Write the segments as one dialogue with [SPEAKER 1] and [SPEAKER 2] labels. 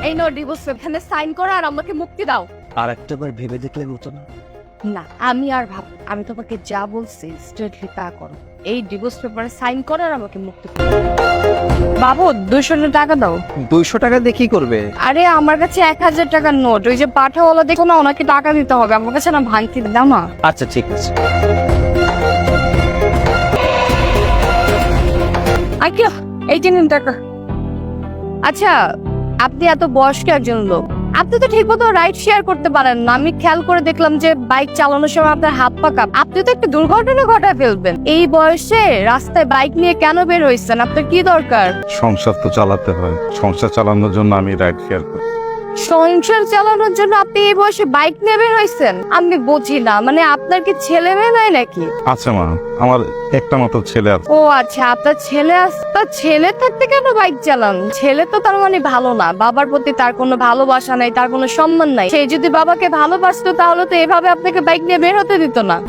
[SPEAKER 1] এই no divorce পেপারে sign করো আর আমাকে মুক্তি দাও।
[SPEAKER 2] আর একটাবার ভেবে দেখলে হতো না?
[SPEAKER 1] না আমি আর ভাব, আমি তোমাকে যা বলছি স্ট্রেটলি তা করো। এই ডিভোর্স পেপারে সাইন করো আর আমাকে মুক্তি দাও। বাবু 200 টাকা দাও।
[SPEAKER 2] 200 টাকা দিয়ে কি করবে?
[SPEAKER 1] আরে আমার কাছে 1000 টাকার নোট, ওই যে পাঠাওয়ালা দেখো না, ওনাকে টাকা দিতে হবে। আমার কাছে না ভাঙতি দাও না।
[SPEAKER 2] আচ্ছা ঠিক আছে।
[SPEAKER 1] আচ্ছা এই যে নিন টাকা। আচ্ছা আপনি এত বয়স্ক একজন লোক, আপনি তো ঠিক মতো রাইড শেয়ার করতে পারেন না। আমি খেয়াল করে দেখলাম যে বাইক চালানোর সময় আপনার হাত পা কাঁপে। আপনি তো একটা দুর্ঘটনা ঘটায় ফেলবেন। এই বয়সে রাস্তায় বাইক নিয়ে কেন বের হইছেন? আপনার কি দরকার?
[SPEAKER 3] সংসার তো চালাতে হয়, সংসার চালানোর জন্য আমি রাইড শেয়ার করি।
[SPEAKER 1] সংসার চালানোর জন্য আপনি এই বয়সে বাইক নিয়ে বের হইছেন? আমি বুঝি না, মানে আপনার কি ছেলে মেয়ে নাই নাকি?
[SPEAKER 3] আচ্ছা মা, আমার একটা মাত্র ছেলে আছে।
[SPEAKER 1] ও আচ্ছা, আপনার ছেলে আছে। তা ছেলে থাকতে কেন বাইক চালান? ছেলে তো তার মানে ভালো না, বাবার প্রতি তার কোনো ভালোবাসা নাই, তার কোনো সম্মান নাই। সে যদি বাবাকে ভালোবাসতো তাহলে তো এভাবে আপনাকে বাইক নিয়ে বের হতে দিত না।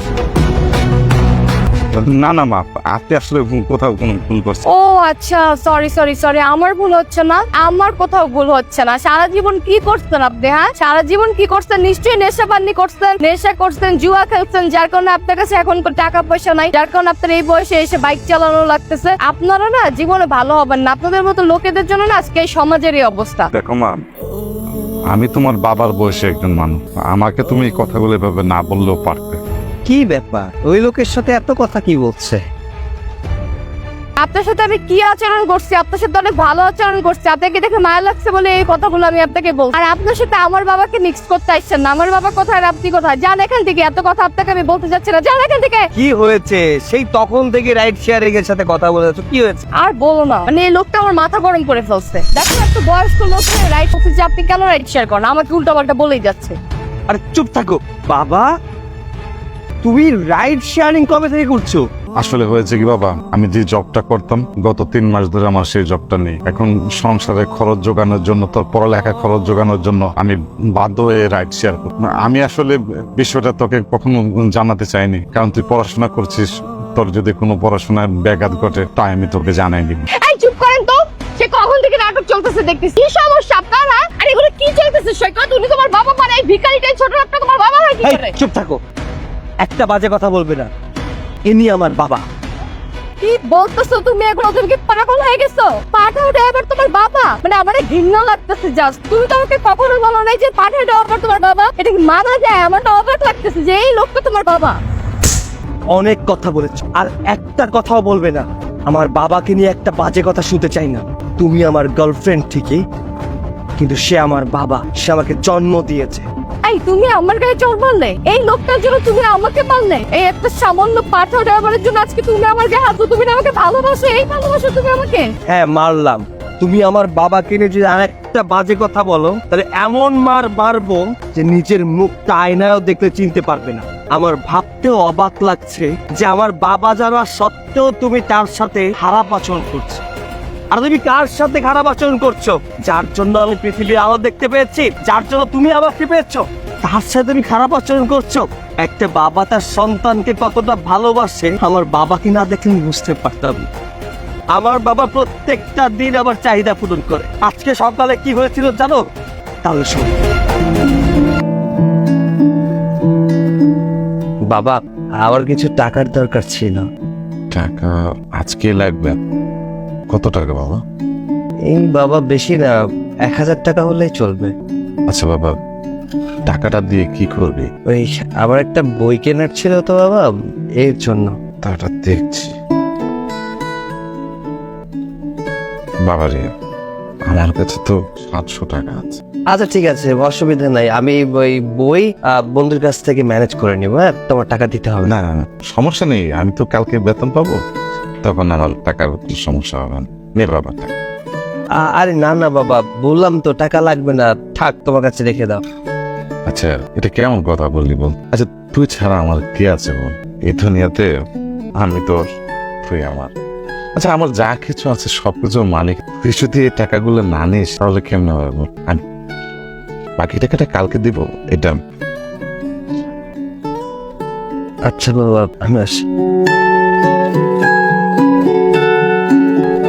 [SPEAKER 3] না না মা, আপনি আসলে কোথাও কোনো ভুল করছেন।
[SPEAKER 1] ও আচ্ছা, সরি সরি সরি, আমার ভুল হচ্ছে না, আমার কোথাও ভুল হচ্ছে না। সারা জীবন কি করছেন আপনি? হ্যাঁ সারা জীবন কি করছেন? নিশ্চয়ই নেশা পানি করছেন, নেশা করছেন, জুয়া খেলছেন, যার কারণে আপনার কাছে এখন টাকা পয়সা নাই, যার কারণে আপনার এই বয়সে এসে বাইক চালানো লাগতেছে। আপনারা না জীবনে ভালো হবেন না। আপনাদের মতো লোকেদের জন্য না আজকে এই সমাজের এই অবস্থা।
[SPEAKER 3] দেখো মা, আমি তোমার বাবার বয়সে একজন মানুষ, আমাকে তুমি এই কথাগুলো এভাবে না বললেও পারতে।
[SPEAKER 2] কি ব্যাপার, ওই লোকের সাথে এত কথা কি বলছে?
[SPEAKER 1] আপনার সাথে আমি কি আচরণ করছি? আপনার সাথে অনেক ভালো আচরণ করছি। আপনাকে দেখে মায়া লাগছে বলে এই কথাগুলো আমি আপনাকে বলছি। আর আপনার সাথে আমার বাবাকে মিক্স করতে আসছেন না। আমার বাবা কোথায় আর আপনি কোথায়? যান এখান থেকে। এত কথা আপনাকে আমি বলতে যাচ্ছি না, যান এখান থেকে।
[SPEAKER 2] কি হয়েছে? সেই তখন থেকে রাইড শেয়ারিং এর সাথে কথা বলে যাচ্ছ, কি হয়েছে?
[SPEAKER 1] আর বলো না, মানে এই লোকটা আমার মাথা গরম করে ফেলছে। দেখুন একটা বয়স্ক লোক রাইড করছে যে আপনি কেন রাইড শেয়ার করেন? আমাকে উল্টা পাল্টা বলেই যাচ্ছে।
[SPEAKER 2] আরে চুপ থাকো বাবা, তুমি রাইড শেয়ারিং কবে থেকে করছো?
[SPEAKER 3] আসলে হয়েছে কি বাবা, আমি যে জবটা করতাম গত 3 মাস ধরে আমার সেই জবটা নেই। এখন সংসারে খরচ জোগানোর জন্য, তোর পড়ালেখা খরচ জোগানোর জন্য আমি বাধ্য হয়ে রাইড শেয়ার করি। আমি আসলে বিষয়টা তোকে কখনো জানাতে চাইনি, কারণ তুই পড়াশোনা করছিস। তোর যদি কোনো পড়াশোনায় ব্যাঘাত ঘটে তাই আমি তোকে জানাই দিব।
[SPEAKER 1] এই চুপ করেন তো, সে কখন থেকে নাটক চলতেছে দেখতেছি। কি সমস্যা আপনার? হ্যাঁ আর এগুলো কি চলতেছে? সৈকত উনি তোমার বাবা, মানে এই ভিখারিটাই ছোট একটা তোমার বাবা হয় কি
[SPEAKER 2] এই
[SPEAKER 1] করে?
[SPEAKER 2] চুপ থাকো, একটা বাজে কথা বলবে না। ইনি আমার বাবা।
[SPEAKER 1] কি বলতেছো তুমি? এগুলো তুমি কি পাগল হয়ে গেছো? পাঠাও ড্রাইভার তোমার বাবা? মানে আমার ঘৃণা লাগতেছে জাস্ট। তুমি তো আমাকে কখনো বলো নাই যে পাঠাও ড্রাইভার তোমার বাবা। এটা কি মানা যায়? আমার তো অবাক লাগতেছে যে এই লোকটা তোমার বাবা।
[SPEAKER 2] অনেক কথা বলেছো, আর একটা কথাও বলবে না। আমার বাবাকে নিয়ে একটা বাজে কথা শুনতে চাই না। তুমি আমার গার্লফ্রেন্ড ঠিকই, কিন্তু সে আমার বাবা, সে আমাকে জন্ম দিয়েছে।
[SPEAKER 1] এই তুমি আমার গায়ে চোর বললে? এই লোকটার জন্য তুমি আমাকে মারলে? এই একটা সামান্য পাঠাও ড্রাইভারের জন্য আজকে তুমি আমার গায়ে হাত তুলে? তুমি না আমাকে ভালোবাসো? এই ভালোবাসো তুমি আমাকে?
[SPEAKER 2] হ্যাঁ মারলাম। তুমি আমার বাবাকে নিয়ে যদি আরেকটা বাজে কথা বলো তাহলে এমন মারবো যে নিজের মুখটা আয়নায়ও দেখলে চিনতে পারবে না। আমার ভাবতেও অবাক লাগছে যে আমার বাবা জানা সত্ত্বেও তুমি তার সাথে খারাপ আচরণ করছো। আর তুমি কার সাথে খারাপ আচরণ করছো? যার জন্য আমি পৃথিবীর আলো দেখতে পেয়েছি, যার জন্য তুমি আমাকে পেয়েছো, তার সাথে তুমি খারাপ আচরণ করছো। একটা বাবা তার সন্তানকে কতটা ভালোবাসে আমার বাবাকে না দেখলে আমি বুঝতে পারতাম না। আমার বাবা প্রত্যেকটা দিন আমার চাহিদা পূরণ করে। আজকে সকালে কি হয়েছিল জানো? তাহলে শোনো। বাবা, আমার কিছু টাকার দরকার ছিল।
[SPEAKER 3] টাকা আজকে লাগবে? কত টাকা বাবা?
[SPEAKER 2] এই বাবা বেশি না, 1000 টাকা হলেই চলবে।
[SPEAKER 3] আচ্ছা বাবা, টাকাটা দিয়ে কি করবি?
[SPEAKER 2] ওই আমার একটা বই কেনার ছিল তো বাবা, এর জন্য।
[SPEAKER 3] টাকাটা দেখছি। বাবা রে, আমার কাছে তো 700 টাকা আছে।
[SPEAKER 2] আচ্ছা ঠিক আছে, অসুবিধা নাই। আমি ওই বই বন্ধুর কাছ থেকে ম্যানেজ করে নিবো। হ্যাঁ, তোমার টাকা দিতে হবে না।
[SPEAKER 3] না না না, সমস্যা নেই, আমি তো কালকে বেতন পাবো, তখন আমার টাকার সমস্যা হবে না। নে বাবা টাকা।
[SPEAKER 2] আরে না না বাবা, বললাম তো টাকা লাগবে না, থাক তোমার কাছে রেখে দাও।
[SPEAKER 3] আচ্ছা এটা কেমন কথা বললি বল? আচ্ছা তুই ছাড়া আমার কে আছে বল? এই দুনিয়াতে আমি তোর, তুই আমার। আচ্ছা আমার যা কিছু আছে সবকিছুর মালিক তুই। যদি এই টাকাগুলো না নিস তাহলে কেমন হবে বল? আমি বাকি টাকাটা কালকে দিব, এটা।
[SPEAKER 2] আচ্ছা বাবা, আমি আসি।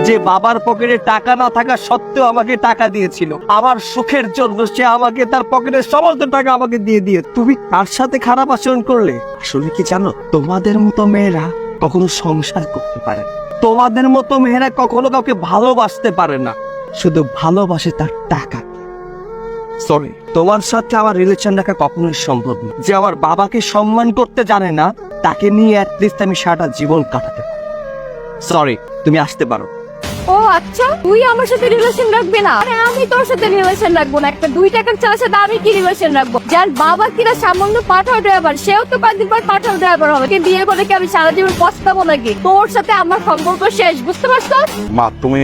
[SPEAKER 2] যে বাবার পকেটে টাকা না থাকা সত্ত্বেও আমাকে টাকা দিয়েছিল। আমার সুখের জন্য সে আমাকে তার পকেটের সমস্ত টাকা আমাকে দিয়ে দিয়ে। তুমি তার সাথে খারাপ আচরণ করলে। আসলে কি জানো, তোমাদের মতো মেয়েরা কখনো সংসার করতে পারে না। তোমাদের মতো মেয়েরা কখনো কাউকে ভালোবাসতে পারে না, শুধু ভালোবাসে তার টাকা। সরি, তোমার সাথে আমার রিলেশন রাখা কখনোই সম্ভব না। যে আমার বাবাকে সম্মান করতে জানে না, তাকে নিয়ে অ্যাটলিস্ট আমি সারাটা জীবন কাটাতে পারি। সরি, তুমি আসতে পারো।
[SPEAKER 1] ও আচ্ছা, তুই আমার সাথে রিলেশন রাখবি না? আরে আমি তোর সাথে রিলেশন রাখবো না। একটা 2 টাকার ছেলের সাথে আমি কি রিলেশন রাখবো? যার বাবা কিনা সামান্য পাঠাও ড্রাইভার, সেও তো কয়েকদিন পর পাঠাও ড্রাইভার হবে। কি বিয়ে করে কি আমি সারা জীবন পস্তাবো নাকি? তোর সাথে আমার সম্পর্ক শেষ, বুঝতে পারছো?
[SPEAKER 3] মা, তুমি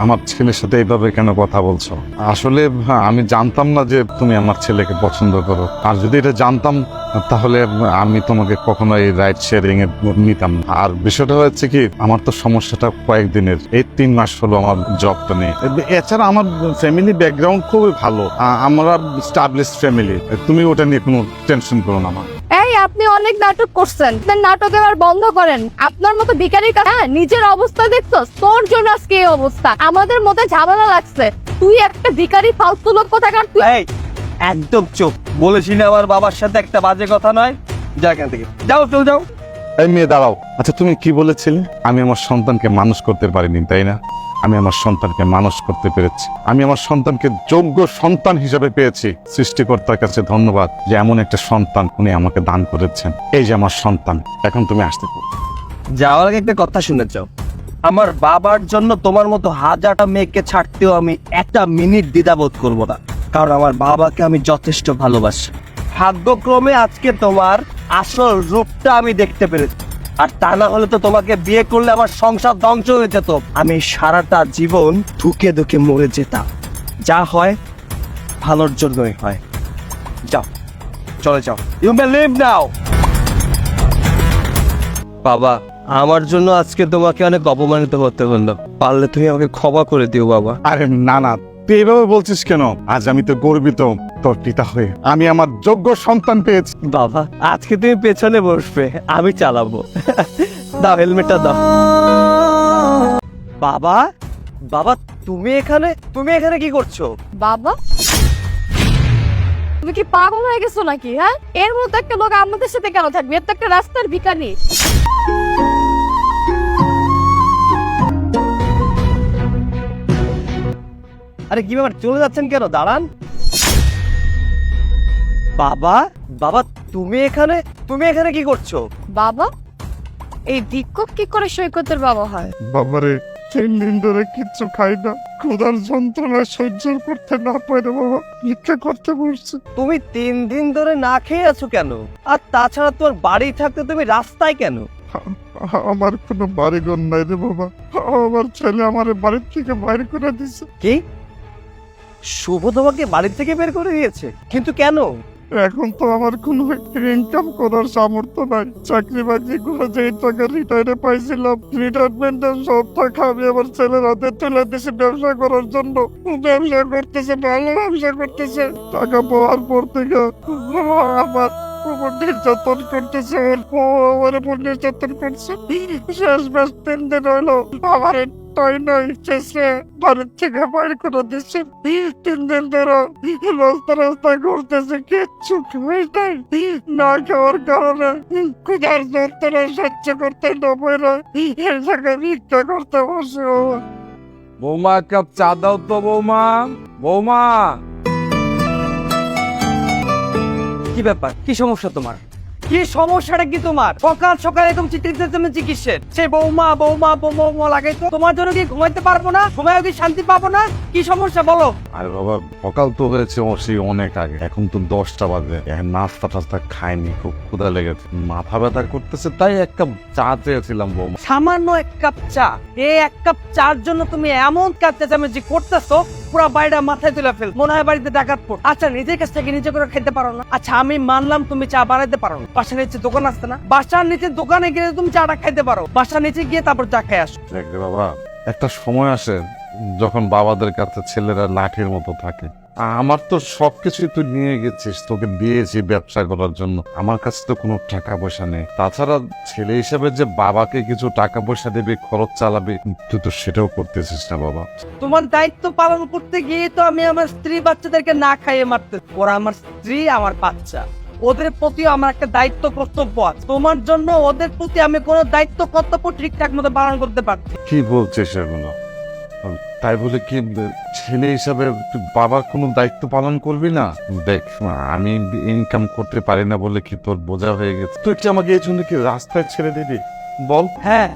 [SPEAKER 3] আমার ছেলের সাথে এইভাবে কেন কথা বলছো? আসলে আমি জানতাম না যে তুমি আমার ছেলেকে পছন্দ করো। আর যদি এটা জানতাম তাহলে আমি তোমাকে কখনো এই রাইড শেয়ারিং এ নিতাম না। আর বিষয়টা হচ্ছে কি, আমার তো সমস্যাটা কয়েকদিনের। এই 3 মাস হলো আমার জবটা নেই। এছাড়া আমার ফ্যামিলি ব্যাকগ্রাউন্ড খুবই ভালো, আমরা স্টাবলিশ ফ্যামিলি। তুমি ওটা নিয়ে কোনো টেনশন করো না মা।
[SPEAKER 1] এই আপনি অনেক নাটক করছেন, আপনার নাটক এবার বন্ধ করেন। আপনার মতো ভিখারির কাছে নিজের অবস্থা দেখছো? তোর জন্য আজকে এই অবস্থা। আমাদের মধ্যে ঝামেলা লাগছে। তুই একটা ভিখারি, ফালতু লোক কোথাকার তুই।
[SPEAKER 2] এই একদম চুপ। বলেছি না আমার বাবার সাথে একটা বাজে কথা নয়। যা এখান থেকে, যাও, চল যাও।
[SPEAKER 3] এই মেয়ে দাঁড়াও। আচ্ছা, তুমি কি বলেছিলে? আমি আমার সন্তানকে মানুষ করতে পারিনি, তাই না? আমি আমার সন্তানকে মানুষ করতে পেরেছি। আমি আমার সন্তানকে যোগ্য সন্তান হিসেবে পেয়েছি। সৃষ্টিকর্তার কাছে ধন্যবাদ যে এমন একটা সন্তান উনি আমাকে দান করেছেন। এই যে আমার সন্তান। এখন তুমি আসতে পারো।
[SPEAKER 2] যাওয়ার আগে একটা কথা শুনে যাও। আমার বাবার জন্য তোমার মতো হাজারটা মেয়েকে ছাড়তেও আমি একটা মিনিট দ্বিধাবোধ করবো না, কারণ আমার বাবাকে আমি যথেষ্ট ভালোবাসি। ভাগ্যক্রমে আজকে তোমার আসল রূপটা আমি দেখতে পেরেছি। আর তা না হলে তো তোমাকে বিয়ে করলে আমার সংসার ধ্বংস হয়ে যেত। আমি সারাটা জীবন ধুকে ধুকে মরে যেতাম। যা হয় ভালোর জন্যই হয়। যাও, চলে যাও। ইউ মে লিভ নাও। বাবা, আমার জন্য আজকে তোমাকে অনেক অপমানিত করতে হলো। পারলে তুমি আমাকে ক্ষমা করে দিও বাবা।
[SPEAKER 3] আরে না না, তুই এভাবে বলছিস কেন? আজ আমি তো গর্বিত তোর পিতা হয়ে। আমি আমার যোগ্য সন্তান পেয়েছি।
[SPEAKER 2] বাবা, আজকে তুমি পেছনে বসবে, আমি চালাবো। দাও, হেলমেটটা দাও। বাবা, বাবা তুমি এখানে কি করছো?
[SPEAKER 1] বাবা, তুমি কি পাগল হয়ে গেছো নাকি? হ্যাঁ, এর মতো একটা লোক আমাদের সাথে কেন থাকবে? এর তো একটা রাস্তার ভিখারি।
[SPEAKER 2] আরে কি ব্যাপার, চলে যাচ্ছেন কেন? দাঁড়ান। বাবা, বাবা তুমি এখানে কি করছো?
[SPEAKER 1] বাবা, এই ভিক্ষুক কি করে সৈকতের বাবা হয়?
[SPEAKER 3] বাবারে, 3 দিন ধরে কিচ্ছু খাই না। ক্ষুধার যন্ত্রণা সহ্য করতে না পারে বাবা ভিক্ষা করতে বসছি।
[SPEAKER 2] তুমি 3 দিন ধরে না খেয়ে আছো কেন? আর তাছাড়া তোমার বাড়ি থাকতে তুমি রাস্তায় কেন?
[SPEAKER 3] আমার কোনো বাড়িঘর নাই রে বাবা। আমার ছেলে আমার বাড়ির থেকে বাইরে করে দিছে।
[SPEAKER 2] কি? শুভ তোমাকে বাড়ি থেকে বের করে দিয়েছে? কিন্তু কেন?
[SPEAKER 3] এখন তো আমার কোনো ইনকাম করার সামর্থ্য নাই। চাকরি বাকরি করে যে টাকা রিটায়ারে পাইছিলাম, রিটায়ারমেন্টের সব টাকা আমি আমার ছেলের হাতে তুলে দিয়েছি ব্যবসা করার জন্য। ব্যবসা করতেছে, ভালো ব্যবসা করতেছে। টাকা পাওয়ার পর থেকে আমার উপর নির্যাতন করতেছে, আমার উপর নির্যাতন করছে। শেষ বেশ 3 দিন হইলো আমার তাই নাই, শেষে বাড়ির থেকে বাইরে করে দিচ্ছে। 3 দিন ধরে রাস্তায় ঘুরতেছে, কিচ্ছু খাই নাই। না খাওয়ার কারণে ক্ষুধার যন্ত্রণা সহ্য করতে না পারে এই জায়গায় ভিক্ষা করতে বসে।
[SPEAKER 4] বৌমা, এক কাপ চা দাও তো বৌমা। বৌমা,
[SPEAKER 2] কি ব্যাপার? কি সমস্যা তোমার? কি সমস্যাটা কি তোমার? সকাল সকাল এরকম চিকিৎসের সে বৌমা বৌমা বৌমা লাগাই তো। তোমার জন্য কি ঘুমাইতে পারবো না? ঘুমায় কি শান্তি পাবো না? কি সমস্যা বলো?
[SPEAKER 3] আরে বাবা, সকাল তো হয়েছে সেই অনেক আগে, এখন তো 10টা বাজে। এখন নাস্তা টাস্তা খাইনি, খুব ক্ষুধা লেগেছে, মাথা ব্যথা করতেছে, তাই এক কাপ চা চেয়েছিলাম বৌমা।
[SPEAKER 2] সামান্য 1 কাপ চা? এই 1 কাপ চার জন্য তুমি এমন কাজ চেঁচামেচি করতেছো, পুরো বাড়িটা মাথায় তুলে ফেল। মনে হয় বাড়িতে ডাকাত পড়। আচ্ছা, নিজের কাছ থেকে নিজে করে খেতে পারো না? আচ্ছা, আমি মানলাম তুমি চা বানাইতে পারো না। বাসার নিচে দোকান আসতে না? বাসার নিচে দোকানে গিয়ে তুমি চাটা খাইতে পারো। বাসার নিচে গিয়ে তারপর চা খেয়ে আসো।
[SPEAKER 3] দেখ রে বাবা, একটা সময় আসে যখন বাবাদের কাছে ছেলেরা লাঠির মতো থাকে। আমার তো সবকিছুই তুই নিয়ে গেছিস, তোকে দিয়েছি ব্যবসা করার জন্য, আমার কাছে তো কোনো টাকা পয়সা নেই। তাছাড়া ছেলে হিসেবে যে বাবাকে কিছু টাকা পয়সা দেবে, খরচ চালাবে, তুই তো সেটাও করতেছিস না বাবা।
[SPEAKER 5] তোমার দায়িত্ব পালন করতে গিয়ে তো আমি আমার স্ত্রী বাচ্চাদেরকে না খাইয়ে মারতে, ওরা আমার স্ত্রী আমার বাচ্চা, ওদের প্রতি আমার একটা দায়িত্ব কর্তব্য আছে। তোমার জন্য ওদের প্রতি আমি কোনো দায়িত্ব কর্তব্য ঠিকঠাক মতো পালন করতে পারছি।
[SPEAKER 3] কি বলছিস এগুলো? তাই বলে কি ছেলে হিসাবে তুই বাবার কোনো দায়িত্ব পালন করবি না? দেখ, আমি ইনকাম করতে পারি না বলে কি তোর বোঝা হয়ে গেছে? তুই কি আমাকে এই জন্য কি রাস্তায় ছেড়ে দিবি বল?
[SPEAKER 5] হ্যাঁ,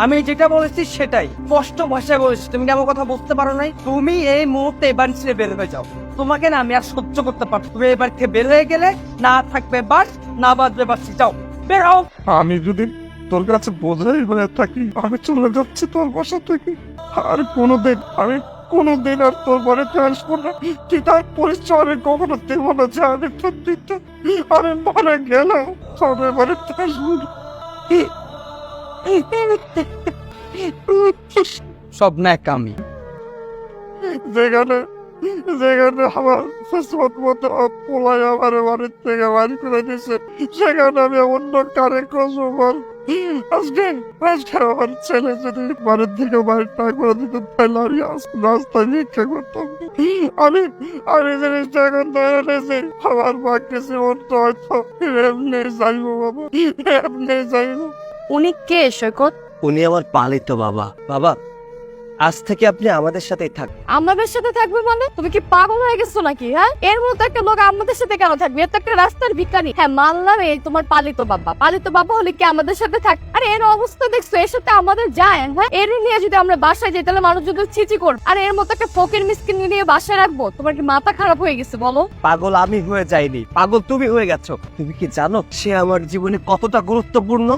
[SPEAKER 5] আমি যেটা বলেছি সেটাই স্পষ্ট ভাষায় বলেছি। তুমি কি আমার কথা বুঝতে পারো নাই? তুমি এই মুহূর্তে এবার ছেড়ে বের হয়ে যাও। তোমাকে না আমি আর সহ্য করতে পারছি। তুমি এবার থেকে বের হয়ে গেলে না থাকবে বাস, না বাজবে বাসি। যাও, বের হও।
[SPEAKER 3] আমি যদি তোর কাছে বোঝাই হয়ে থাকি, আমি চলে যাচ্ছি তোর বাসা থেকে। আর কোনোদিন আর তোর বাড়িতে আসবো না। তুই তার পরিচয় আমি কখনো দেব না যে আমি তোর দিতে আমি মারা গেলাম, তোর বাড়িতে আসবো না।
[SPEAKER 5] সব ন্যাকামি।
[SPEAKER 3] যেখানে আমার কিসমত মতো পোলাই আমার বাড়ির থেকে বাড়ি করে দিয়েছে, সেখানে আমি অন্য কারে খুঁজবো বল? আজকে আমার ছেলে যদি বাড়ির থেকে বাড়ি না করে দিত, তাহলে আমি রাস্তায় ভিক্ষা করতাম। আমি জিনিসটা এখন ধরে নিয়েছি, আমার বাকি জীবনটা হয়তো এমনি যাইবো বাবা, এমনি যাইবো।
[SPEAKER 1] উনি কে সৈকত?
[SPEAKER 2] উনি আমার পালিত বাবা। বাবা, আজ থেকে আপনি আমাদের সাথেই থাকবেন।
[SPEAKER 1] আমাদের সাথে থাকবে মানে? তুমি কি পাগল হয়ে গেছো নাকি? হ্যাঁ, এর মতো একটা লোক আমাদের সাথে কেন থাকবে? এত একটা রাস্তার ভিখারি। হ্যাঁ মানলাম এই তোমার পালিত বাবা হলে কি আমাদের সাথে থাক? আরে এর অবস্থা দেখছো, এর সাথে আমাদের যায়? হ্যাঁ, এর নিয়ে যদি আমরা বাসায় যাই তাহলে মানুষ যদি ছিচি করবে। আর এর মতো একটা ফকির মিসকিন নিয়ে বাসায় রাখবো? তোমার কি মাথা খারাপ হয়ে গেছে বলো?
[SPEAKER 2] পাগল আমি হয়ে যাইনি, পাগল তুমি হয়ে গেছো। তুমি কি জানো সে আমার জীবনে কতটা গুরুত্বপূর্ণ?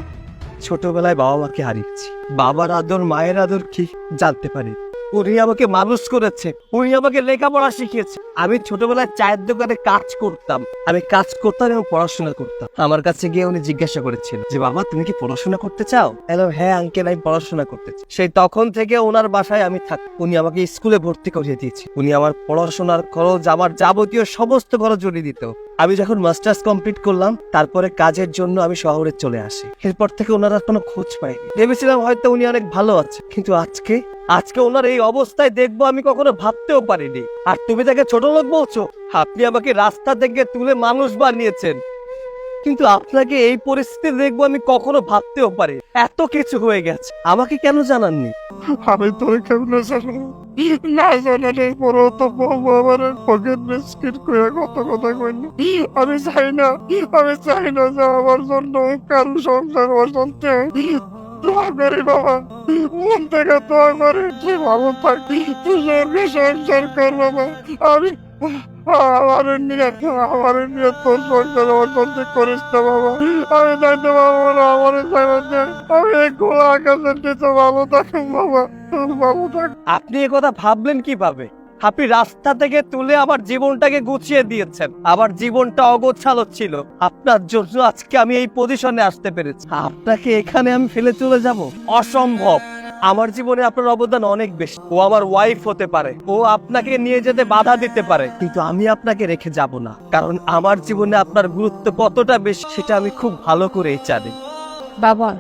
[SPEAKER 2] ছোটবেলায় বাবা মাকে হারিয়েছি, বাবার আদর মায়ের আদর কি জানতে পারি। উনি আমাকে মানুষ করেছে, উনি আমাকে লেখাপড়া শিখিয়েছে। আমি ছোটবেলায় চায়ের দোকানে কাজ করতাম, এবং পড়াশোনা করতাম। আমার কাছে গিয়ে উনি জিজ্ঞাসা করেছিল যে বাবা তুমি কি পড়াশোনা করতে চাও? হ্যাঁ আঙ্কেল, আমি পড়াশোনা করতে চাই। সেই তখন থেকে ওনার বাসায় আমি থাকি। উনি আমাকে স্কুলে ভর্তি করিয়ে দিয়েছে, উনি আমার পড়াশোনার খরচ, আমার যাবতীয় সমস্ত খরচ উনি দিত। আমি যখন মাস্টার্স কমপ্লিট করলাম, তারপরে কাজের জন্য আমি শহরে চলে আসি। এরপর থেকে ওনার আর কোনো খোঁজ পাইনি। ভেবেছিলাম হয়তো উনি অনেক ভালো আছে, কিন্তু আজকে ওনার এই অবস্থায় দেখবো আমি কখনো ভাবতেও পারিনি। আর তুমি তাকে ছোট লোক বলছো? আপনি আমাকে রাস্তা থেকে তুলে মানুষ বানিয়েছেন, কিন্তু আপনাকে এই পরিস্থিতি দেখবো আমি কখনো ভাবতেও পারি। এত কিছু হয়ে গেছে, আমাকে কেন জানাননি?
[SPEAKER 3] আমি তোর কেমনে জানাবো? না জানানোর পরও তো বলবো আমার পকেট বিস্কিট করে কত কথা কইল। আমি চাই না যে আমার জন্য কারো সংসার অশান্তি। দোয়া করি বাবা, মন থেকে দোয়া করি তুই ভালো থাকবি, তুই সঙ্গে সংসার কর বাবা। আমি আমার নিয়ে তোর সংসার অশান্তি করিস না বাবা। আমি চাইতে পারবো না, আমার আমি এই খোলা আকাশের নিচে ভালো থাকুন বাবা, ভালো থাক।
[SPEAKER 2] আপনি এ কথা ভাবলেন কিভাবে? আপনি রাস্তা থেকে তুলে আমার জীবনটাকে গুছিয়ে দিয়েছেন। আমার জীবনটা অগোছালো ছিল, আপনার জন্য আজকে আমি এই পজিশনে আসতে পেরেছি। আপনাকে এখানে আমি ফেলে চলে যাব? অসম্ভব। আমার জীবনে আপনার অবদান অনেক বেশি। ও আমার ওয়াইফ হতে পারে, ও আপনাকে নিয়ে যেতে বাধা দিতে পারে, কিন্তু আমি আপনাকে রেখে যাব না। কারণ আমার জীবনে আপনার গুরুত্ব কতটা বেশি সেটা আমি খুব ভালো করেই জানি।
[SPEAKER 1] বাবা,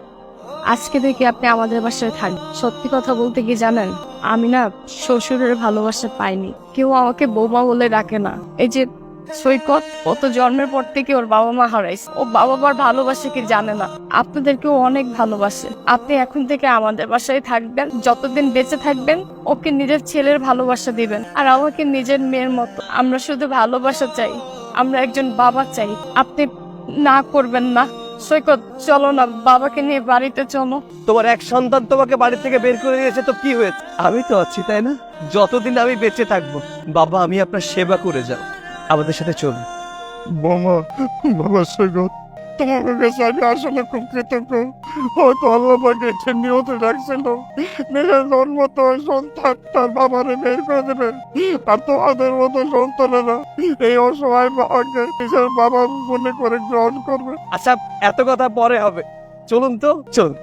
[SPEAKER 1] আজকে থেকে আপনি আমাদের বাসায় থাকবেন। সত্যি কথা বলতে কি জানেন, আমি না শ্বশুরের ভালোবাসা পাইনি। কেউ আমাকে বৌমা বলে ডাকে না। এই যে সৈকত, ও তো জন্মের পর থেকে ওর বাবা মা হারাইছে, ও বাবা মার ভালোবাসা কি জানে না। আপনাদেরকেও অনেক ভালোবাসে। আপনি এখন থেকে আমাদের বাসায় থাকবেন, যতদিন বেঁচে থাকবেন ওকে নিজের ছেলের ভালোবাসা দিবেন, আর আমাকে নিজের মেয়ের মতো। আমরা শুধু ভালোবাসা চাই, আমরা একজন বাবা চাই। আপনি না করবেন না। সৈকত, চলো না, বাবাকে নিয়ে বাড়িতে চলো।
[SPEAKER 2] তোমার এক সন্তান তোমাকে বাড়ি থেকে বের করে দিয়েছে তো কি হয়েছে? আমি তো আছি, তাই না? যতদিন আমি বেঁচে থাকবো বাবা, আমি আপনার সেবা করে যাব। আমাদের সাথে চলুন।
[SPEAKER 3] বাবা সৈকত, তোমার কাছে আমি আসলে খুব কৃতজ্ঞ। হয়তো আল্লাহ পাকে এটা নিয়তে রাখছিল, নিজের জন্মত সন্তান তার বাবারে বের করে দেবেন, আর তোমাদের মতো সন্তানেরা এই অসহায় বাবাকে নিজের বাবা মনে করে গ্রহণ করবে।
[SPEAKER 2] আচ্ছা, এত কথা পরে হবে, চলুন তো, চলুন।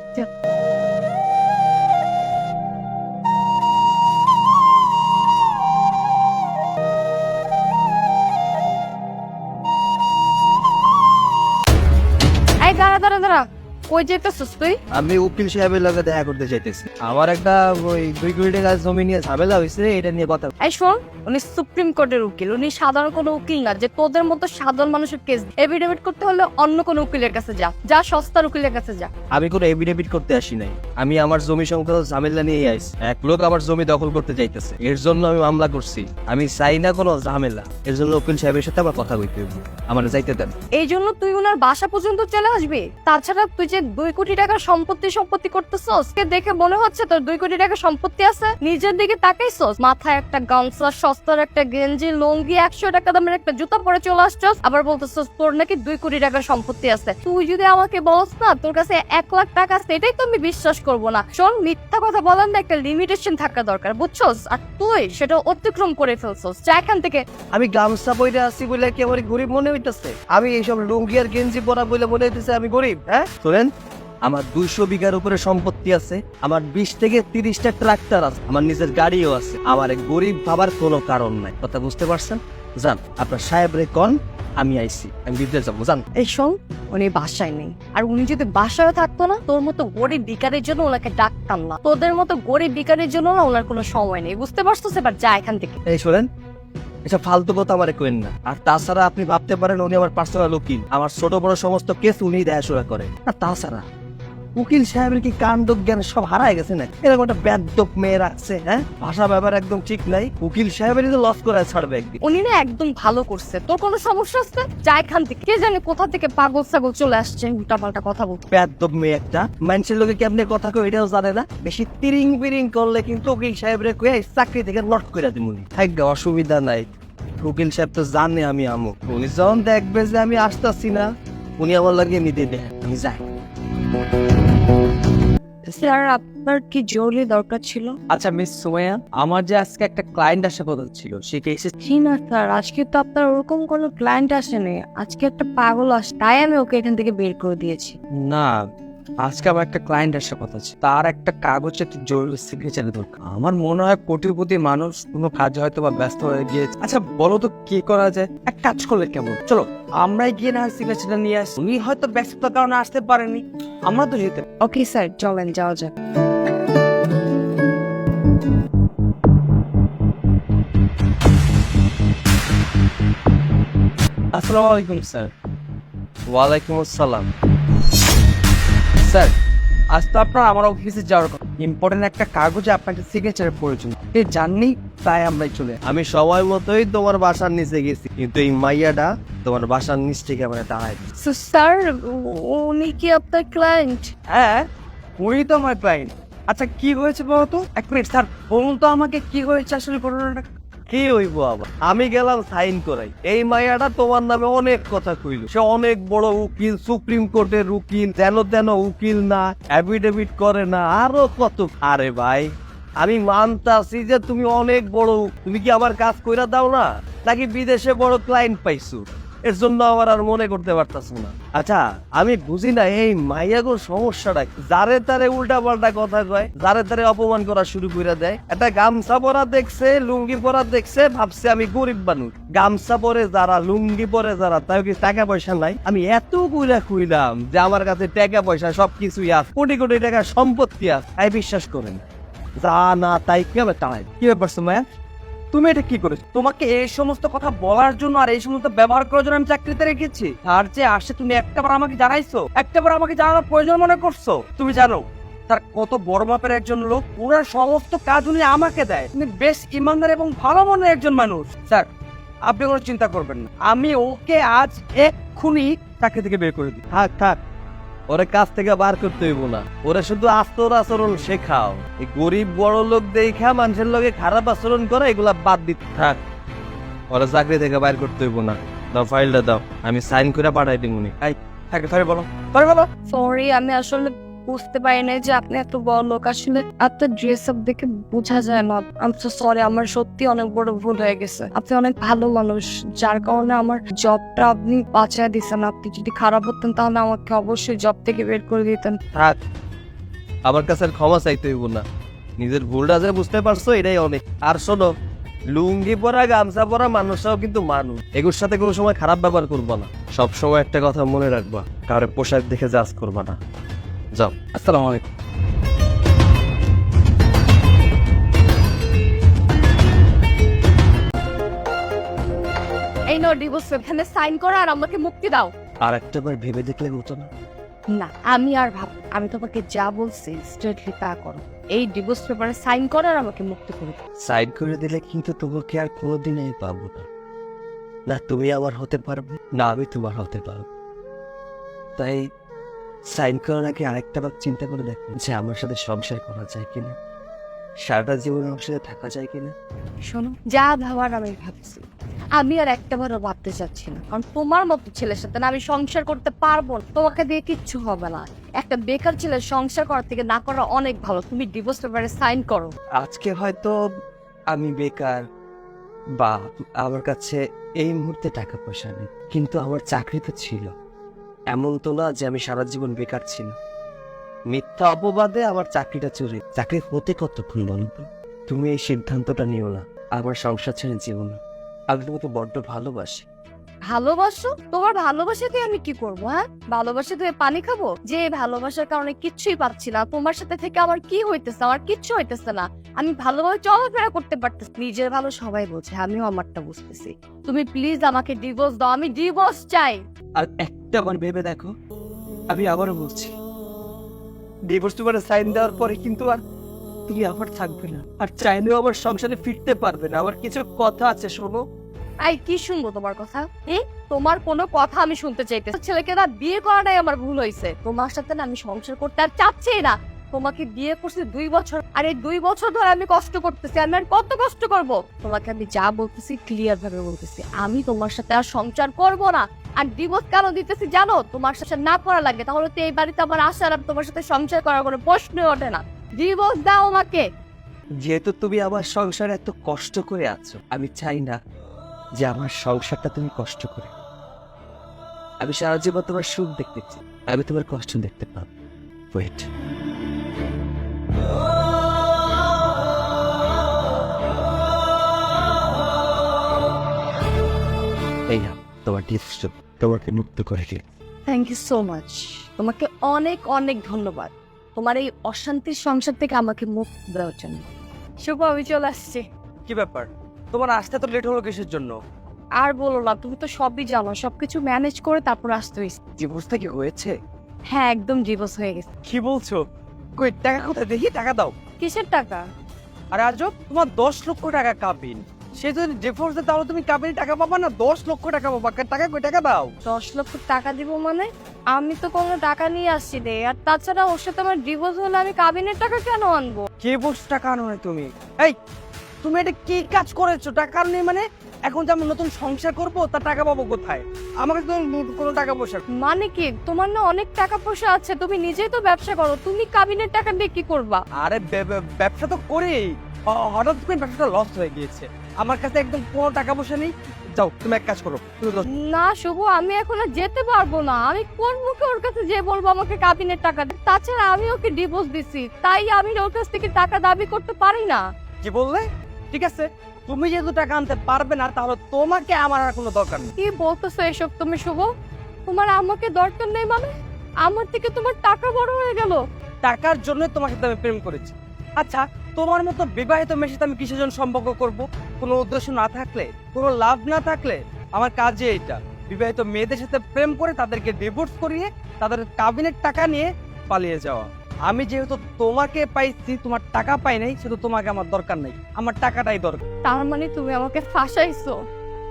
[SPEAKER 1] কই যেতেছিস তুই?
[SPEAKER 2] আমি উকিল সাহেবের লগে দেখা করতে চাইতেছি। আমার একটা ওই 2 কোটি টাকা জমি নিয়ে ঝামেলা হয়েছে, এটা নিয়ে কথা।
[SPEAKER 1] এই শোন, উনি সুপ্রিম কোর্টের উকিল, উনি সাধারণ কোনো উকিল না যে তোদের মতো সাধারণ মানুষের কেস এফিডেভিট করতে হলে অন্য কোনো উকিলের কাছে যা, যা সস্তার উকিলের কাছে যা।
[SPEAKER 2] আমি কোনো এফিডেভিট করতে আসি নাই, আমি আমার জমি সংক্রান্ত ঝামেলা নিয়ে আইছি। এক লোক আমার জমি দখল করতে চাইতেছে, এর জন্য আমি মামলা করছি। আমি চাই না কোনো ঝামেলা, এর জন্য উকিল সাহেবের সাথে আমার কথা কইতে হবে। আমার যাইতে দেন।
[SPEAKER 1] এই জন্য তুই ওনার বাসা পর্যন্ত চলে আসবি? তাছাড়া তুই যে 2 কোটি টাকার সম্পত্তি করতেছস, কে দেখে মনে হচ্ছে তোর 2 কোটি টাকার সম্পত্তি আছে? নিজের দিকে তাকাইছস? মাথায় একটা গামছা, সস্তার একটা গেঞ্জি, লুঙ্গি, 100 টাকা দামের একটা জুতা পরে চলে আসছস, আবার বলতেছস তোর নাকি 2 কোটি টাকার সম্পত্তি আছে। তুই যদি আমাকে বলস না তোর কাছে 1 লাখ টাকা আছে, এটাই তো আমি বিশ্বাস করবো না। শোন, মিথ্যা কথা বলার না একটা লিমিটেশন থাকা দরকার, বুঝছস? আর তুই সেটা অতিক্রম করে ফেলছস। যা এখান থেকে।
[SPEAKER 2] আমি গামছা পরে আসি বলে কি আমার গরিব মনে হইতেছে? আমি এইসব লুঙ্গি আর গেঞ্জি পরা বলে মনে হইতেছে আমি গরিব? হ্যাঁ শোনেন, আমার 200 বিঘার উপরে সম্পত্তি আছে, আমার 20 থেকে 30টা ট্রাক্টর আছে, আমার নিজের গাড়িও আছে। আমার গরিব ভাবার কোনো কারণ নাই, কথা বুঝতে পারছেন? যান আপনার সাহেব রে কন আমি আইছি, আমি বিদেশ যাবো। যান।
[SPEAKER 1] এই শোন, উনি বাসায় নেই। আর উনি যদি বাসায় থাকতো না, তোর মতো গরিব বিকারের জন্য ওনাকে ডাকতাম না। তোদের মতো গরিব বিকারের জন্য না ওনার কোনো সময় নেই, বুঝতে পারছিস? এবার যা এখান থেকে।
[SPEAKER 2] এই শোনেন, এসব ফালতু কথা আমারে কইেন না। আর তাছাড়া আপনি ভাবতে পারেন উনি আমার পার্সোনাল উকিল, আমার ছোট বড় সমস্ত কেস উনি দেখাশোনা করে। আর তাছাড়া উকিল সাহেবের কি কাণ্ড জ্ঞান সব হারায় গেছে না? এরকম একটা বেদ্যপ মেয়ে রাখছে, হ্যাঁ, ভাষা ব্যবহার একদম ঠিক নাই। উকিল সাহেবেরই তো লস করে ছাড়বে একদিন।
[SPEAKER 1] উনি না একদম ভালো করছে। তোর কোনো সমস্যা আছে? যা এখান থেকে। কে জানে কোথা থেকে পাগল ছাগল চলে আসছে উল্টাপাল্টা কথা বল।
[SPEAKER 2] বেদ্যপ মেয়ে একটা, মানুষের লোকে কেমনে কথা কই এটাও জানে না। বেশি তিরিং বিরিং করলে কিন্তু উকিল সাহেবরে কয়ে চাকরি থেকে নট করে দিমুনি। থাকবে, অসুবিধা নাই। উকিল সাহেব তো জানে আমি আমু। উনি যখন দেখবে যে আমি আসতেছি না, উনি আমার লাগে নিতে দেয়, আমি যাই।
[SPEAKER 1] স্যার, আপনার কি জরুরি দরকার ছিল?
[SPEAKER 5] আচ্ছা মিস সুমাইয়া, আমার যে আজকে একটা ক্লায়েন্ট আসার কথা ছিল, সে কি এসেছে?
[SPEAKER 1] জি না স্যার, আজকে তো আপনার ওরকম কোনো ক্লায়েন্ট আসেনি। আজকে একটা পাগল আসে, তাই আমি ওকে এখান থেকে বের করে দিয়েছি।
[SPEAKER 5] না, আজকে আমার একটা ক্লায়েন্ট আসার কথা ছিল, তার একটা কাগজে একটা জরুরি সিগনেচার দরকার। আমার মনে হয় কোটিপতি মানুষ, কোনো কাজে হয়তো বা ব্যস্ত হয়ে গিয়েছে। আচ্ছা বলো তো কি করা যায়? এক কাজ করলে কেমন? চলো আমরাই গিয়ে না সিগনেচারটা নিয়ে আসি। উনি হয়তো ব্যস্ততার কারণে আসতে পারেনি, আমরা তো যেতে।
[SPEAKER 1] ওকে স্যার, চলেন যাওয়া যাক।
[SPEAKER 5] আসসালামু আলাইকুম স্যার।
[SPEAKER 2] ওয়ালাইকুম আসসালাম।
[SPEAKER 5] স্যার, আজ তো আপনার আমার অফিসে যাওয়ার কথা, ইম্পর্টেন্ট একটা কাগজে আপনাকে সিগনেচারের প্রয়োজন। এই জাননি, তাই আমরাই চলে।
[SPEAKER 2] আমি সময় মতোই তোমার বাসার নিচে গেছি, কিন্তু এই মাইয়াটা তোমার বাসার নিচ থেকে আমার দাঁড়ায়।
[SPEAKER 1] So, স্যার, উনি কি আপনার ক্লায়েন্ট?
[SPEAKER 5] হ্যাঁ, উনি তো আমার ক্লায়েন্ট। আচ্ছা কি হয়েছে বলো তো? 1 মিনিট স্যার, বলুন তো আমাকে কি হয়েছে আসলে ঘটনাটা।
[SPEAKER 2] কি হইব আবার? আমি গেলাম সাইন করাই, এই মাইয়াটা তোমার নামে অনেক কথা কইল। সে অনেক বড় উকিল, সুপ্রিম কোর্টের উকিল, যেন তেন উকিল না, অ্যাফিডেভিট করে না, আরো কত। আরে ভাই, আমি মানতাছি যে তুমি অনেক বড়, তুমি কি আমার কাজ কইরা দাও না, নাকি বিদেশে বড় ক্লায়েন্ট পাইছো এর জন্য আমার আর মনে করতে পারতাছ না? আচ্ছা আমি বুঝি না এই মাইয়াগোর সমস্যাটা কি? যারে তারে উল্টা পাল্টা কথা কয়, যারে তারে অপমান করা শুরু করে দেয়। একটা গামছা পরা দেখছে, লুঙ্গি পরা দেখছে, ভাবছে আমি গরিব মানুষ। গামছা পরে যারা, লুঙ্গি পরে যারা, তাই কি টাকা পয়সা নাই? আমি এত কইলাম যে আমার কাছে টাকা পয়সা সবকিছুই আছে, কোটি কোটি টাকা সম্পত্তি আছে, তাই বিশ্বাস করেন যা না তাই কিভাবে টানাই।
[SPEAKER 5] কি ব্যাপার সুমাইয়া, তুমি এটা কি করেছো? তোমাকে এই সমস্ত কথা বলার জন্য আর এই সমস্ত ব্যবহার করার জন্য আমি চাকরিতে রেখেছি? আর যে আসে তুমি একটাবার আমাকে জানাইছো, একটাবার আমাকে জানানোর প্রয়োজন মনে করছো? তুমি জানো তার কত বড় মাপের একজন লোক, পুরো সমস্ত কাজ উনি আমাকে দেয়। উনি বেশ ইমানদার এবং ভালো মনের একজন মানুষ। স্যার, আপনি কোনো চিন্তা করবেন না, আমি ওকে আজ এক্ষুনি চাকরি থেকে বের করে দিই।
[SPEAKER 2] থাক থাক, ওরে কাজ থেকে বার করতে হইব না, ওরে শুধু আস্তর আচরণ শেখাও। এই গরিব বড় লোক দেখা মানুষের লোকে খারাপ আচরণ করে, এগুলা বাদ দিতে থাক। ওরা চাকরি থেকে বাইর করতে হইব না। দাও ফাইলটা দাও, আমি সাইন করে পাঠাই দিমুনি।
[SPEAKER 5] থাকে সরি বলো, সরি বলো।
[SPEAKER 1] সরি, আমি আসলে বুঝতে পারি না যে আপনি এত বড় লোক। আসলে আপনার ড্রেস আপ দেখে বোঝা যায় না। আমি তো সরি, আমার সত্যি অনেক বড় ভুল হয়ে গেছে। আপনি অনেক ভালো মানুষ, যার কারণে আমার জবটা আপনি বাঁচায় দিচ্ছেন। আপনি যদি খারাপ হতেন তাহলে আমাকে অবশ্যই জব থেকে বের করে দিতেন।
[SPEAKER 2] থাক, আমার কাছে আর ক্ষমা চাইতে হইব না। নিজের ভুলটা যে বুঝতে পারছো এটাই অনেক। আর শোনো, লুঙ্গি পরা গামছা পরা মানুষরাও কিন্তু মানুষ, এগুলোর সাথে কোনো সময় খারাপ ব্যবহার করবো না। সব সময় একটা কথা মনে রাখবা, কারো পোশাক দেখে জাজ করবা না। যাও।
[SPEAKER 5] আসসালামু আলাইকুম।
[SPEAKER 1] এই নো ডিভোর্স এখানে সাইন করো আর আমাকে মুক্তি দাও।
[SPEAKER 2] আর একটা বার ভেবে দেখলে হতো না?
[SPEAKER 1] না আমি আর আমি তোমাকে যা বলছি স্ট্রেটলি তা করো। এই ডিভোর্স পেপারে সাইন করো আর আমাকে মুক্তি করে দাও।
[SPEAKER 2] সাইড করে দিলে কিন্তু তোমাকে আর কোনোদিন আমি পাবো না। না তুমি আমার হতে পারবে, না আমি তোমার হতে পারবো। তাই সাইন করার আগে আরেকটা বার চিন্তা করে দেখো যে আমার সাথে সংসার করা যায় কিনা, সারাটা জীবন আমার সাথে থাকা যায় কিনা।
[SPEAKER 1] শোনো, যা ভাবার আমি ভাবছি, আমি আর একটাবারও ভাবতে চাচ্ছি না, কারণ তোমার মতো ছেলের সাথে না আমি সংসার করতে পারবো না। তোমাকে দিয়ে কিচ্ছু হবে না। একটা বেকার ছেলের সংসার করার থেকে না করা অনেক ভালো। তুমি ডিভোর্স পেপারে সাইন করো।
[SPEAKER 2] আজকে হয়তো আমি বেকার বা আমার কাছে এই মুহূর্তে টাকা পয়সা নেই, কিন্তু আমার চাকরি তো ছিল। এমন তো না যে আমি সারা জীবন বেকার ছিল। মিথ্যা অপবাদে আমার চাকরিটা চুরি। চাকরি হতে কতক্ষণ বলতো? তুমি এই সিদ্ধান্তটা নিও না, আমার সংসার ছেড়ে যেও না। আমি তোমাকে বড্ড ভালোবাসি।
[SPEAKER 1] ভালোবাসো? তোমার ভালোবাসা দিয়ে আমি কি করবো? হ্যাঁ, ভালোবাসা দিয়ে পানি খাবো? যে ভালোবাসার কারণে কিচ্ছুই পাচ্ছি না। তোমার সাথে থেকে আমার কি হইতেছে? আমার কিচ্ছু হইতেছে না। আমি ভালোভাবে চলাফেরা করতে পারতেছি। নিজের ভালো সবাই বোঝে, আমিও আমারটা বুঝতেছি। তুমি প্লিজ আমাকে ডিভোর্স দাও। আমি ডিভোর্স চাই।
[SPEAKER 2] আর একটা বার ভেবে দেখো, আমি আবারও বলছি, ডিভোর্স পেপারে সাইন দেওয়ার পরে কিন্তু আর তুমি আবার থাকবে না, আর চাইলেও আমার সংসারে ফিরতে পারবে না। আমার কিছু কথা আছে, শোনো।
[SPEAKER 1] এই কি শুনবো তোমার কথা? তোমার কোনো কথা আমি শুনতে চাইতেছি। ছেলেকে না বিয়ে করাটাই আমার ভুল হয়েছে। তোমার সাথে না আমি সংসার করতে আর চাচ্ছি না। তোমাকে বিয়ে করছি 2 বছর, আর এই 2 বছর ধরে আমি কষ্ট করতেছি। আমি আর কত কষ্ট করব? তোমাকে আমি যা বলতেছি ক্লিয়ার ভাবে বলতেছি, আমি তোমার সাথে আর সংসার করব না। আর ডিভোর্স কেন দিতেছি জানো? তোমার সাথে না করা লাগে, তাহলে তো এই বাড়িতে আমার আসার আর তোমার সাথে সংসার করার কোনো প্রশ্নই ওঠে না। ডিভোর্স দাও আমাকে।
[SPEAKER 2] যেহেতু তুমি আমার সংসারে এত কষ্ট করে আছো, আমি চাই না যে আমার সংসারটা তুমি কষ্ট করে। আমি সারা জীবন তোমার সুখ দেখতে চাই, আমি তোমার কষ্ট দেখতে পাবো। ওয়েট, এই না তোমার ডিভোর্স, তোমাকে মুক্ত করে দিই।
[SPEAKER 1] Thank you so much. তোমাকে অনেক অনেক ধন্যবাদ তোমার এই অশান্তির সংসার থেকে আমাকে মুক্তি দেওয়ার জন্য। শুভ, আমি চলে আসছি।
[SPEAKER 5] কি ব্যাপার, তোমার আসতে তো লেট হলো কিসের জন্য?
[SPEAKER 1] আর বলো না, তুমি তো সবই জানো। সবকিছু ম্যানেজ করে তারপর আসতে হয়েছে।
[SPEAKER 5] ডিভোর্সটা কি হয়েছে?
[SPEAKER 1] হ্যাঁ, একদম ডিভোর্স হয়ে গেছে।
[SPEAKER 5] কি বলছো? কই টাকা কোথায়? দেখি টাকা দাও।
[SPEAKER 1] কিসের টাকা?
[SPEAKER 5] আরে আজব, তোমার 10 লক্ষ টাকা কাবিন। সে যদি ডিভোর্স দেয় তাহলে তুমি কাবিনে টাকা পাবা না, 10 লক্ষ টাকা পাবা। টাকা কই? টাকা দাও।
[SPEAKER 1] 10 লক্ষ টাকা দিব মানে? আমি তো কোনো টাকা নিয়ে আসছি রে। আর তাছাড়া ওর সাথে আমার ডিভোর্স হলে আমি কাবিনের টাকা কেন আনবো?
[SPEAKER 5] কে বলছো টাকা আনো না তুমি? এই তুমি এটা কি কাজ করেছো? টাকা আনো মানে? এখন যে আমি নতুন সংসার করবো তার টাকা পাবো কোথায়? আমাকে তো কোনো টাকা পয়সা।
[SPEAKER 1] মানে কি, তোমার না অনেক টাকা পয়সা আছে, তুমি নিজেই তো ব্যবসা করো, তুমি কাবিনের টাকা দিয়ে কি করবা?
[SPEAKER 5] আরে ব্যবসা তো করি, হঠাৎ করে ব্যবসাটা লস হয়ে গিয়েছে। আমার কাছে একদম কোনো টাকা পয়সা নেই। যাও, তুমি এক কাজ করো, তুমি
[SPEAKER 1] না শুভ, আমি এখন আর যেতে পারবো না। আমি কোন মুখে ওর কাছে যে বলবো আমাকে কাবিনের টাকা দে? তাছাড়া আমি ওকে ডিভোর্স দিছি, তাই আমি ওর কাছ থেকে টাকা দাবি করতে পারি না।
[SPEAKER 5] কি বললে? ঠিক আছে, তুমি যেহেতু টাকা আনতে পারবে না তাহলে তোমাকে আমার আর কোনো দরকার নেই।
[SPEAKER 1] কি বলতেছো এসব তুমি শুভ? তোমার আমাকে দরকার নেই মানে? আমার থেকে তোমার টাকা বড় হয়ে গেল?
[SPEAKER 5] টাকার জন্য তোমার সাথে আমি প্রেম করেছি। আচ্ছা, তোমার মতো বিবাহিত মেয়ের সাথে আমি কিসের জন্য সম্পর্ক করব? কোনো উদ্দেশ্য না থাকলে, কোনো লাভ না থাকলে? আমার কাজে এটা। বিবাহিত মেয়েদের সাথে প্রেম করে তাদেরকে ডিভোর্স করিয়ে তাদের কাবিনের টাকা নিয়ে পালিয়ে যাওয়া। আমি যেহেতু তোমাকে পাইছি, তোমার টাকা পাই নাই, শুধু তোমাকে আমার দরকার নেই, আমার টাকাটাই দরকার।
[SPEAKER 1] তার মানে তুমি আমাকে ফাঁসাইছো?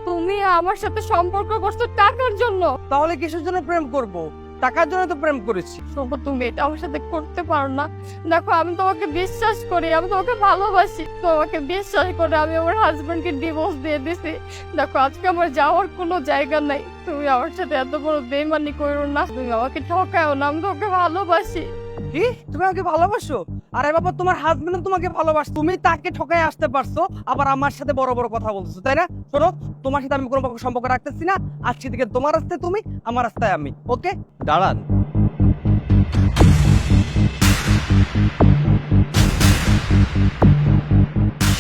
[SPEAKER 1] তুমি আমার সাথে সম্পর্ক করছো টাকার জন্য?
[SPEAKER 5] তাহলে কিসের জন্য প্রেম করব? টাকার জন্য তো প্রেম করেছি।
[SPEAKER 1] শুভ, তুমি এটা আমার সাথে করতে পারো না। দেখো, আমি তোমাকে বিশ্বাস করি, আমি তোমাকে ভালোবাসি। তোমাকে বিশ্বাস করে আমি আমার হাজবেন্ডকে ডিভোর্স দিয়ে দিছি। দেখো, আজকে আমার যাওয়ার কোনো জায়গা নাই। তুমি আমার সাথে এত বড় বেইমানি করো না। তুমি আমাকে ঠকাও না, আমি তোমাকে ভালোবাসি।
[SPEAKER 5] কি? তুমি আমাকে ভালোবাসো? আরে বাবা, তোমার হাজবেন্ড তোমাকে ভালোবাসে, তুমি তাকে ঠকায় আসতে পারছো, আবার আমার সাথে বড় বড় কথা বলছো, তাই না? শোনো, তোমার সাথে আমি কোনো সম্পর্ক রাখতেছি না। আজকে থেকে তোমার রাস্তায় তুমি, আমার রাস্তায় আমি। ওকে?
[SPEAKER 2] দাঁড়ান,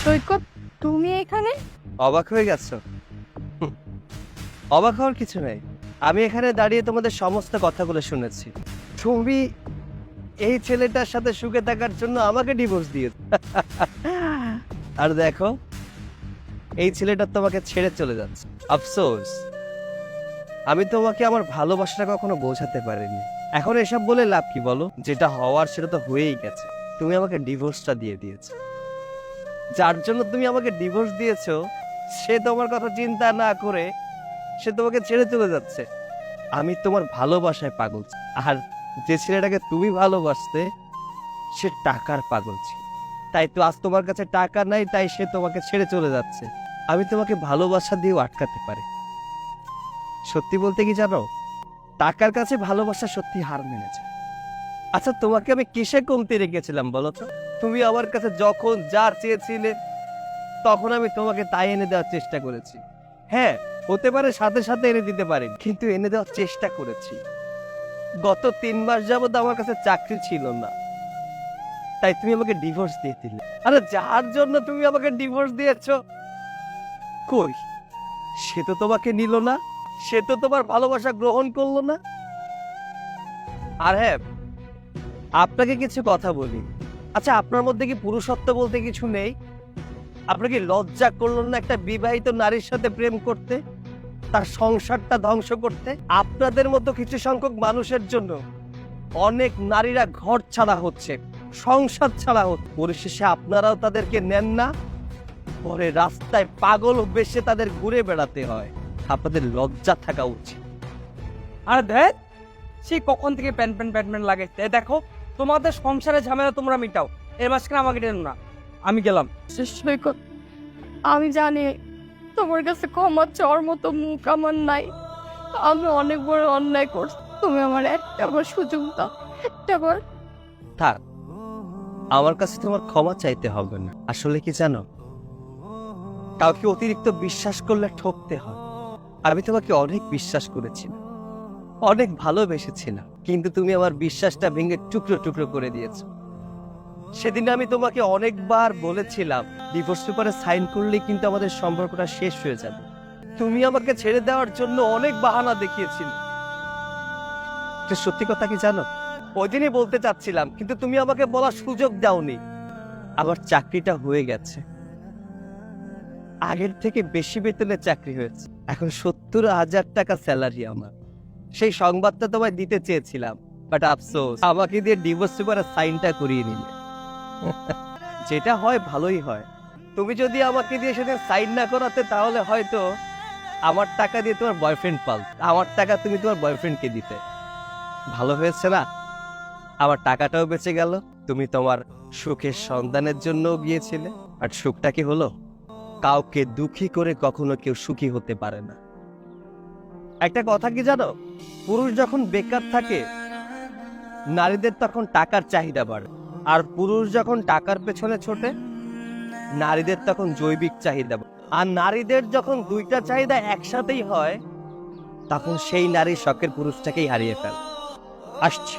[SPEAKER 1] সৈকত, তুমি এখানে?
[SPEAKER 2] অবাক হয়ে গেছো? অবাক হওয়ার কিছু নেই। আমি এখানে দাঁড়িয়ে তোমাদের সমস্ত কথাগুলো শুনেছি। তুমি এই ছেলেটার সাথে সুখে থাকার জন্য আমাকে ডিভোর্স দিয়েছে। আর দেখো, এই ছেলেটা তোমাকে ছেড়ে চলে যাচ্ছে। আফসোস, আমি তোমাকে আমার ভালোবাসাটা কখনো বোঝাতে পারিনি। এখন এসব বলে লাভ কি বলো? যেটা হওয়ার সেটা তো হয়েই গেছে। তুমি আমাকে ডিভোর্সটা দিয়ে দিয়েছো। যার জন্য তুমি আমাকে ডিভোর্স দিয়েছো, সে তোমার কথা চিন্তা না করে সে তোমাকে ছেড়ে চলে যাচ্ছে। আমি তোমার ভালোবাসায় পাগল ছি। আর যে ছেলেটাকে তুমি ভালোবাসতে, সে টাকার পাগল ছিল। তাই তো আজ তোমার কাছে টাকা নাই, তাই সে তোমাকে ছেড়ে চলে যাচ্ছে। আমি তোমাকে ভালোবাসা দিয়েও আটকাতে পারি। সত্যি বলতে কি জানো, টাকার কাছে ভালোবাসা সত্যি হার মেনেছে। আচ্ছা, তোমাকে আমি কিসে কমতি রেখেছিলাম বলো তো? তুমি আমার কাছে যখন যা চেয়েছিলে, তখন আমি তোমাকে তাই এনে দেওয়ার চেষ্টা করেছি। হ্যাঁ, হতে পারে সাথে সাথে এনে দিতে পারি, কিন্তু এনে দেওয়ার চেষ্টা করেছি। গত 3 মাস যাবত আমার কাছে চাকরি ছিল না, তাই তুমি আমাকে ডিভোর্স দিয়ে দিলে। আরে যার জন্য তুমি আমাকে ডিভোর্স দিয়েছো, কই সে তো তোমাকে নিল না, সে তো তোমার ভালোবাসা গ্রহণ করলো না। আর হ্যাঁ, আপনাকে কিছু কথা বলি। আচ্ছা, আপনার মধ্যে কি পুরুষত্ব বলতে কিছু নেই? আপনার কি লজ্জা করলো না একটা বিবাহিত নারীর সাথে প্রেম করতে, তার সংসারটা ধ্বংস করতে? আপনাদের মতো কিছু সংখ্যক মানুষের জন্য অনেক নারীরা ঘর ছাড়া হচ্ছে, সংসার ছাড়া হচ্ছে। পরিশেষে আপনারাও তাদেরকে নেন না, পরে রাস্তায় পাগল বেশে তাদের ঘুরে বেড়াতে হয়। আপনাদের লজ্জা থাকা উচিত।
[SPEAKER 5] আর দেখ, সে কখন থেকে প্যান লাগাইছে। দেখো, তোমাদের সংসারে ঝামেলা তোমরা মিটাও, এর মাঝখানে আমাকে টেনো না। আমি গেলাম।
[SPEAKER 1] সৈকত, আমি জানি তোমার কাছে ক্ষমা চাওয়ার মতো মুখ আমার নাই। আমি অনেক বড় অন্যায় করছি। তুমি আমার একটা বার সুযোগ দাও, একটা বার।
[SPEAKER 2] থাক, আমার কাছে তোমার ক্ষমা চাইতে হবে না। আসলে কি জানো, কাউকে অতিরিক্ত বিশ্বাস করলে ঠকতে হয়। আমি তোমাকে অনেক বিশ্বাস করেছিলাম, অনেক ভালোবেসেছিলাম, কিন্তু তুমি আমার বিশ্বাসটা ভেঙে টুকরো টুকরো করে দিয়েছো। সেদিন আমি তোমাকে অনেকবার বলেছিলাম ডিভোর্স পেপারে সাইন করলেই কিন্তু আমাদের সম্পর্কটা শেষ হয়ে যাবে। তুমি আমাকে ছেড়ে দেওয়ার জন্য অনেক বাহানা দেখিয়েছিলে। এটা সত্যি কথা কি জানো, ওই দিনই বলতে চাচ্ছিলাম, কিন্তু তুমি আমাকে বলার সুযোগ দাওনি। আমার চাকরিটা হয়ে গেছে, আগের থেকে বেশি বেতনের চাকরি হয়েছে। এখন 70,000 টাকা স্যালারি আমার। সেই সংবাদটা তোমায় দিতে চেয়েছিলাম, বাট আফসোস, আমাকে দিয়ে ডিভোর্স পেপারে সাইনটা করিয়ে নিলে। যেটা হয় ভালোই হয়। তুমি যদি আমাকে দিয়ে সেদিন সাইন না করাতে, তাহলে হয়তো আমার টাকা দিয়ে তোমার বয়ফ্রেন্ড পাল, আমার টাকা তুমি তোমার বয়ফ্রেন্ডকে দিতে। ভালো হয়েছে না? আমার টাকাটাও বেঁচে গেল, তুমি তোমার সুখের সন্তানের জন্য গিয়েছিলে। আর সুখটা কি হলো? কাউকে দুঃখী করে কখনো কেউ সুখী হতে পারে না। একটা কথা কি জানো, পুরুষ যখন বেকার থাকে, নারীদের তখন টাকার চাহিদা বাড়ে। আর পুরুষ যখন টাকার পেছনে ছোটে, নারীদের তখন জৈবিক চাহিদা বাড়ে। আর নারীদের যখন দুইটা চাহিদা একসাথেই হয়, তখন সেই নারী শখের পুরুষটাকেই হারিয়ে ফেলে। আসছে,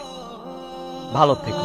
[SPEAKER 2] ভালো থেকো।